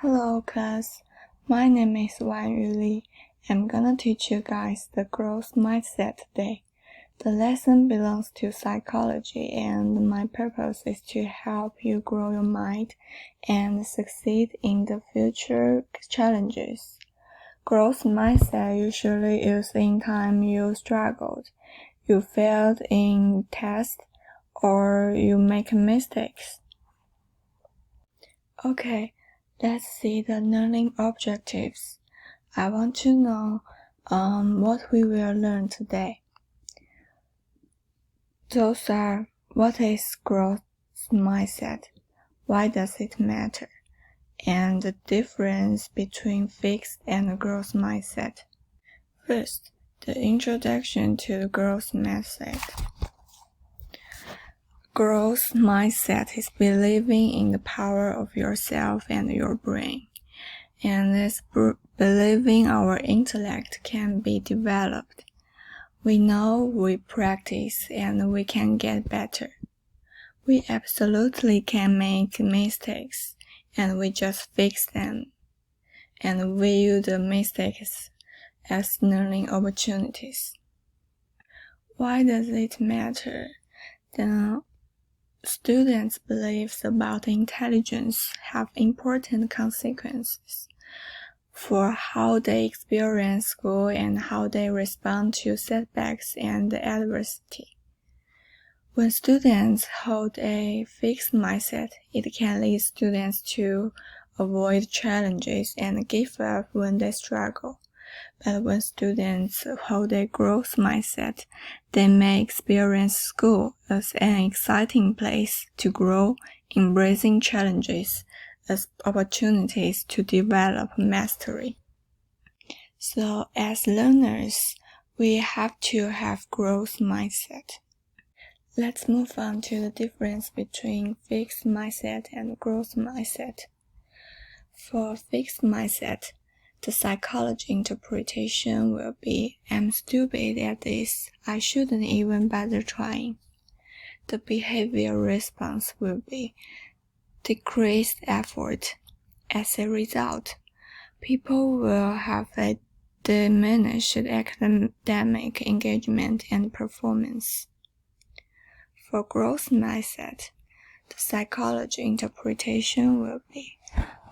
Hello class, my name is Wanyu. I'm gonna teach you guys the growth mindset today. The lesson belongs to psychology and my purpose is to help you grow your mind and succeed in the future challenges. Growth mindset usually is in time you struggled, you failed in tests, or you make mistakes. Okay. Let's see the learning objectives. I want to know what we will learn today. Those are: what is growth mindset? Why does it matter? And the difference between fixed and growth mindset. First, the introduction to the growth mindset. Growth mindset is believing in the power of yourself and your brain, and this believing our intellect can be developed. We know we practice and we can get better. We absolutely can make mistakes and we just fix them and view the mistakes as learning opportunities. Why does it matter? The students' beliefs about intelligence have important consequences for how they experience school and how they respond to setbacks and adversity. When students hold a fixed mindset, it can lead students to avoid challenges and give up when they struggle. But when students hold a growth mindset, they may experience school as an exciting place to grow, embracing challenges as opportunities to develop mastery. So as learners, we have to have growth mindset. Let's move on to the difference between fixed mindset and growth mindset. For fixed mindset, the psychology interpretation will be, I'm stupid at this, I shouldn't even bother trying. The behavior response will be decreased effort. As a result, people will have a diminished academic engagement and performance. For growth mindset, the psychology interpretation will be,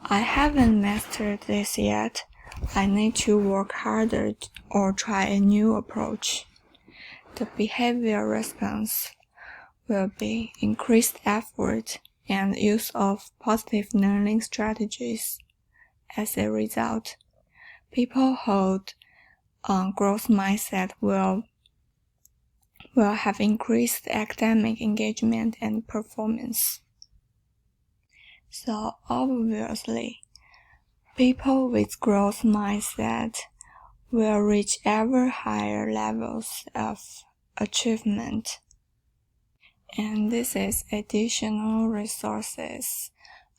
I haven't mastered this yet. I need to work harder or try a new approach. The behavior response will be increased effort and use of positive learning strategies. As a result, people hold growth mindset will have increased academic engagement and performance. So obviously, people with growth mindset will reach ever higher levels of achievement. And this is additional resources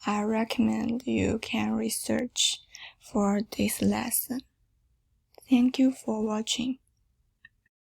I recommend you can research for this lesson. Thank you for watching.